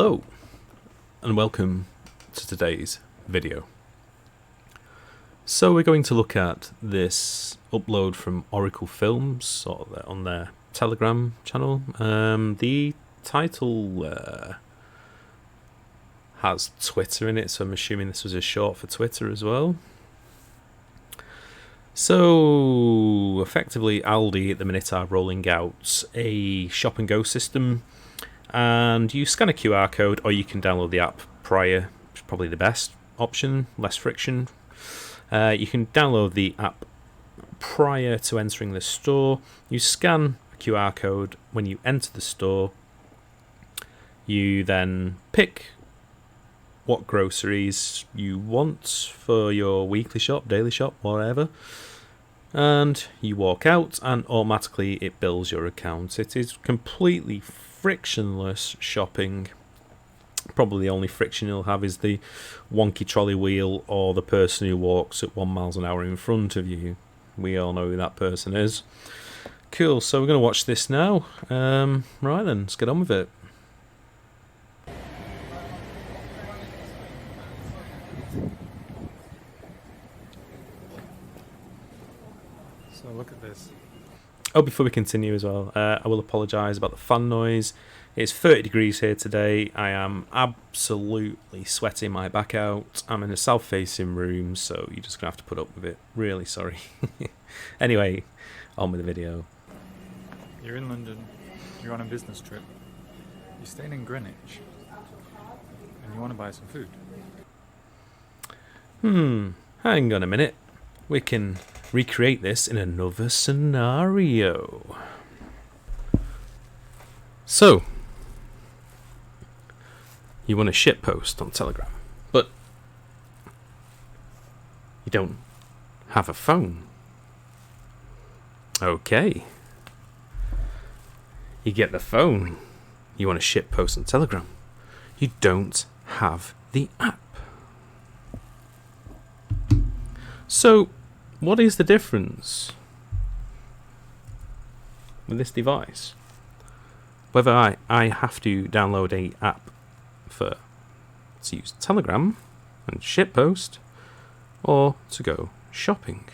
Hello and welcome to today's video. So we're going to look at this upload from Oracle Films on their Telegram channel. The title has Twitter in it, so I'm assuming this was a short for Twitter as well. So effectively Aldi at the minute are rolling out a shop and go system, and you scan a QR code or you can download the app prior, which is probably the best option, less friction. You can download the app prior to entering the store. You scan a QR code when you enter the store. You then pick what groceries you want for your weekly shop, daily shop, whatever, and you walk out and automatically it bills your account. It is completely frictionless shopping. Probably the only friction you'll have is the wonky trolley wheel or the person who walks at 1 mile an hour in front of you. We all know who that person is. Cool, so we're going to watch this now. Right then, let's get on with it. So look at this. Oh, before we continue as well, I will apologise about the fan noise. It's 30 degrees here today. I am absolutely sweating my back out. I'm in a south-facing room, so you're just going to have to put up with it. Really sorry. Anyway, on with the video. You're in London, you're on a business trip, you're staying in Greenwich, and you want to buy some food. Hang on a minute. We can recreate this in another scenario. So, you want a shitpost on Telegram, but you don't have a phone. Okay. You get the phone. You want a shitpost on Telegram. You don't have the app. So, what is the difference with this device? Whether I have to download a app to use Telegram and shitpost, or to go shopping.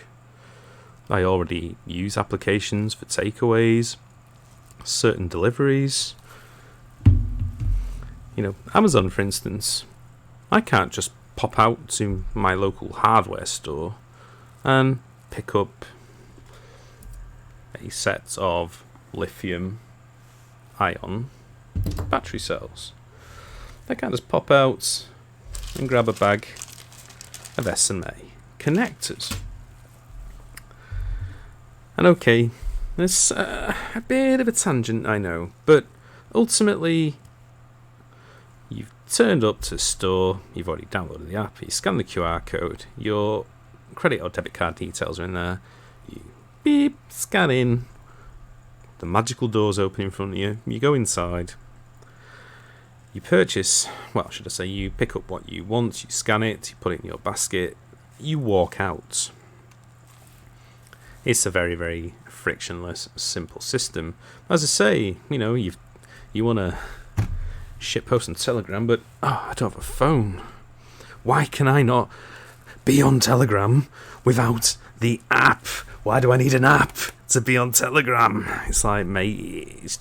I already use applications for takeaways, certain deliveries. You know, Amazon for instance. I can't just pop out to my local hardware store and pick up a set of lithium-ion battery cells. I can't just pop out and grab a bag of SMA connectors. And okay, it's a bit of a tangent, I know, but ultimately you've turned up to the store, you've already downloaded the app, you scan the QR code, your credit or debit card details are in there, you beep, scan in, the magical doors open in front of you, you go inside, you purchase, well, should I say, you pick up what you want, you scan it, you put it in your basket, you walk out. It's a very, very frictionless, simple system. As I say, you know, you want to shitpost on Telegram, but I don't have a phone. Why can I not be on Telegram without the app? Why do I need an app to be on Telegram? It's like, mate,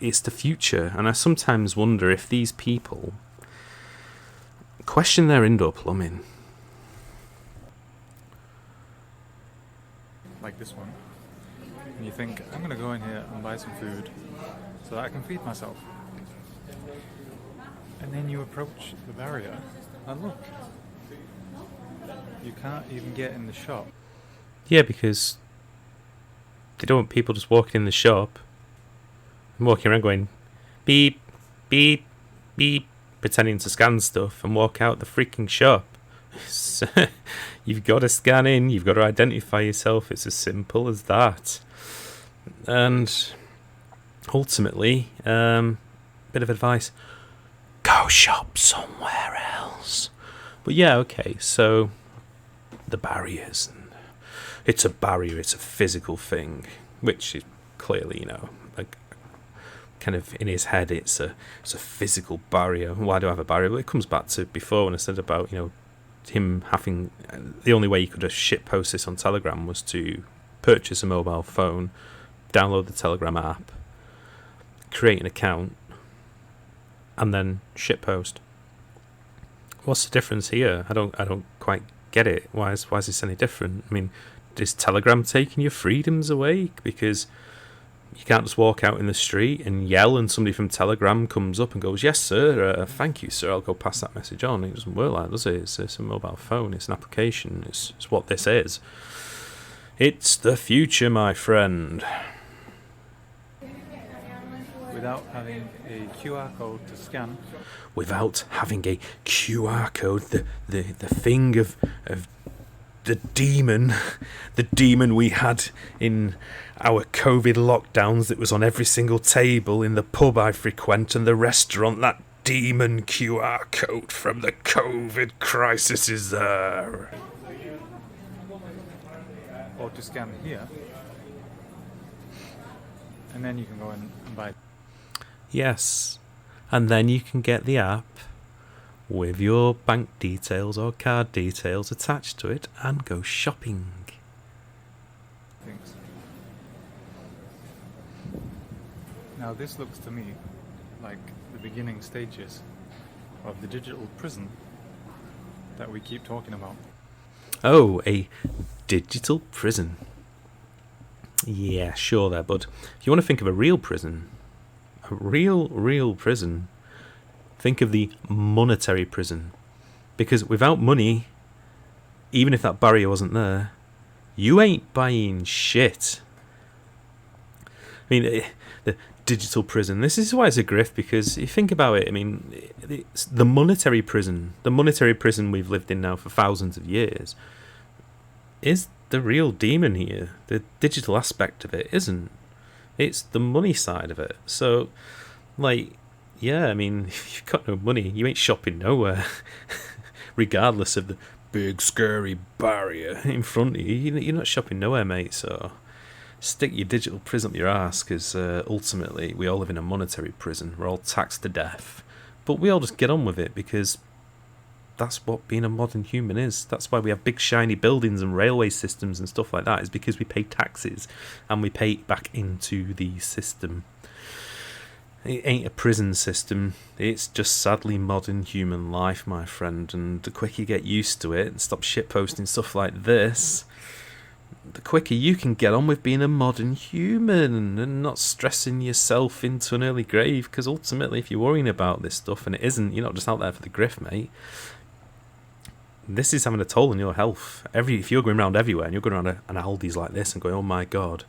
it's the future. And I sometimes wonder if these people question their indoor plumbing. Like this one. And you think, I'm going to go in here and buy some food so that I can feed myself. And then you approach the barrier and look, you can't even get in the shop. Yeah, because they don't want people just walking in the shop and walking around going beep, beep, beep, pretending to scan stuff and walk out the freaking shop. So, you've got to scan in, you've got to identify yourself. It's as simple as that. And ultimately, bit of advice, go shop somewhere else. But yeah, okay, so the barriers, and it's a barrier, it's a physical thing, which is clearly, you know, like kind of in his head it's a physical barrier. Why do I have a barrier? Well, it comes back to before when I said about, him having, the only way you could just ship post this on Telegram was to purchase a mobile phone, download the Telegram app, create an account, and then ship post. What's the difference here? I don't quite get it. Why is this any different? I mean, is Telegram taking your freedoms away? Because you can't just walk out in the street and yell and somebody from Telegram comes up and goes, yes sir, thank you sir, I'll go pass that message on. It doesn't work like that, does it? It's a mobile phone, it's an application, it's what this is. It's the future, my friend. Without having a QR code to scan. Without having a QR code, the thing of the demon we had in our COVID lockdowns that was on every single table in the pub I frequent and the restaurant, that demon QR code from the COVID crisis is there. Or to scan here. And then you can go in and buy. Yes, and then you can get the app with your bank details or card details attached to it and go shopping. Things. Now this looks to me like the beginning stages of the digital prison that we keep talking about. Oh, a digital prison. Yeah, sure there, bud. If you want to think of a real prison, a real prison, think of the monetary prison. Because without money, even if that barrier wasn't there, you ain't buying shit. I mean, the digital prison, this is why it's a grift, because you think about it, I mean, it's the monetary prison we've lived in now for thousands of years, is the real demon here. The digital aspect of it isn't. It's the money side of it. So, like, yeah, I mean, if you've got no money, you ain't shopping nowhere. Regardless of the big, scary barrier in front of you, you're not shopping nowhere, mate. So, stick your digital prison up your ass, because ultimately, we all live in a monetary prison. We're all taxed to death. But we all just get on with it, because that's what being a modern human is. That's why we have big shiny buildings and railway systems and stuff like that, is because we pay taxes and we pay it back into the system. It ain't a prison system, it's just sadly modern human life, my friend, and the quicker you get used to it and stop shitposting stuff like this, the quicker you can get on with being a modern human and not stressing yourself into an early grave, because ultimately if you're worrying about this stuff and it isn't, you're not just out there for the grift, mate. This is having a toll on your health. If you're going around everywhere and you're going around an Aldi's like this and going, oh my god,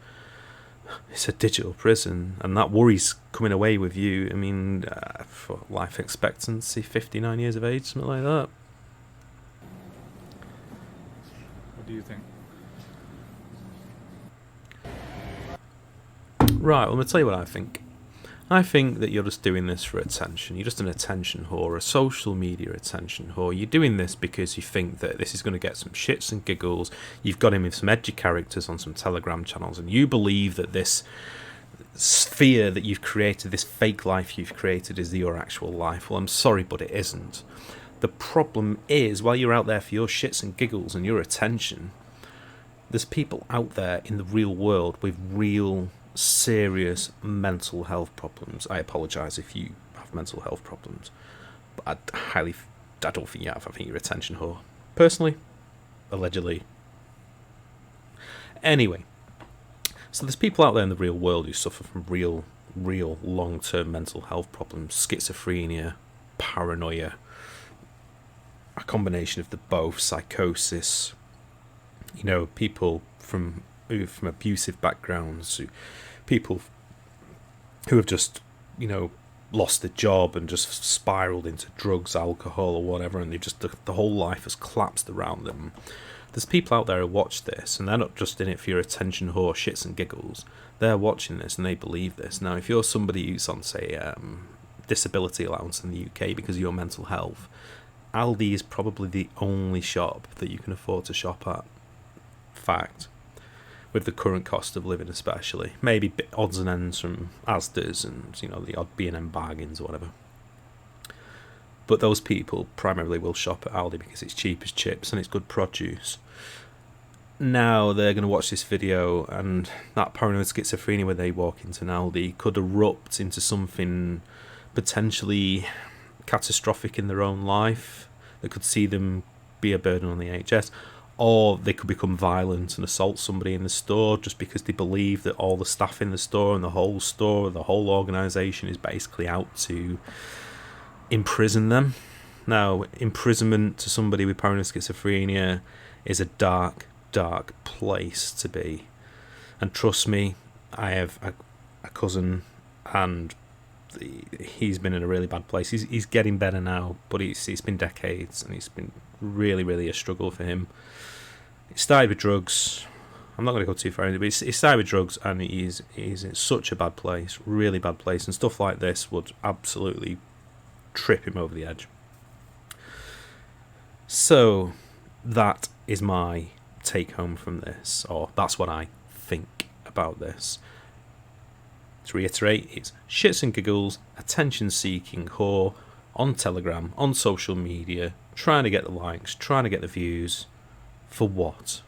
it's a digital prison, and that worry's coming away with you, I mean, for life expectancy, 59 years of age, something like that. What do you think? Right, well, I'm going to tell you what I think. I think that you're just doing this for attention. You're just an attention whore, a social media attention whore. You're doing this because you think that this is going to get some shits and giggles. You've got in with some edgy characters on some Telegram channels, and you believe that this sphere that you've created, this fake life you've created, is your actual life. Well, I'm sorry, but it isn't. The problem is, while you're out there for your shits and giggles and your attention, there's people out there in the real world with real serious mental health problems. I apologise if you have mental health problems, but I don't think you have. I think you're a attention whore. Personally, allegedly. Anyway, so there's people out there in the real world who suffer from real long-term mental health problems, schizophrenia, paranoia, a combination of the both, psychosis, people from abusive backgrounds, people who have just, lost their job and just spiraled into drugs, alcohol, or whatever, and they've just the whole life has collapsed around them. There's people out there who watch this, and they're not just in it for your attention whore shits and giggles. They're watching this and they believe this. Now, if you're somebody who's on, say, disability allowance in the UK because of your mental health, Aldi is probably the only shop that you can afford to shop at. Fact. with the current cost of living especially. Maybe odds and ends from Asda's and, you know, the odd B&M bargains or whatever. But those people primarily will shop at Aldi because it's cheap as chips and it's good produce. Now they're going to watch this video, and that paranoid schizophrenia where they walk into an Aldi could erupt into something potentially catastrophic in their own life that could see them be a burden on the NHS, or they could become violent and assault somebody in the store just because they believe that all the staff in the store and the whole organisation is basically out to imprison them. Now, imprisonment to somebody with paranoid schizophrenia is a dark place to be. And trust me, I have a cousin, and he's been in a really bad place. He's getting better now, but it's been decades, and it's been really a struggle for him. It started with drugs. I'm not going to go too far into it, but it started with drugs, and he's in such a bad place, really bad place, and stuff like this would absolutely trip him over the edge. So that is my take home from this, or that's what I think about this. To reiterate, it's shits and giggles, attention-seeking whore on Telegram, on social media, trying to get the likes, trying to get the views. For what?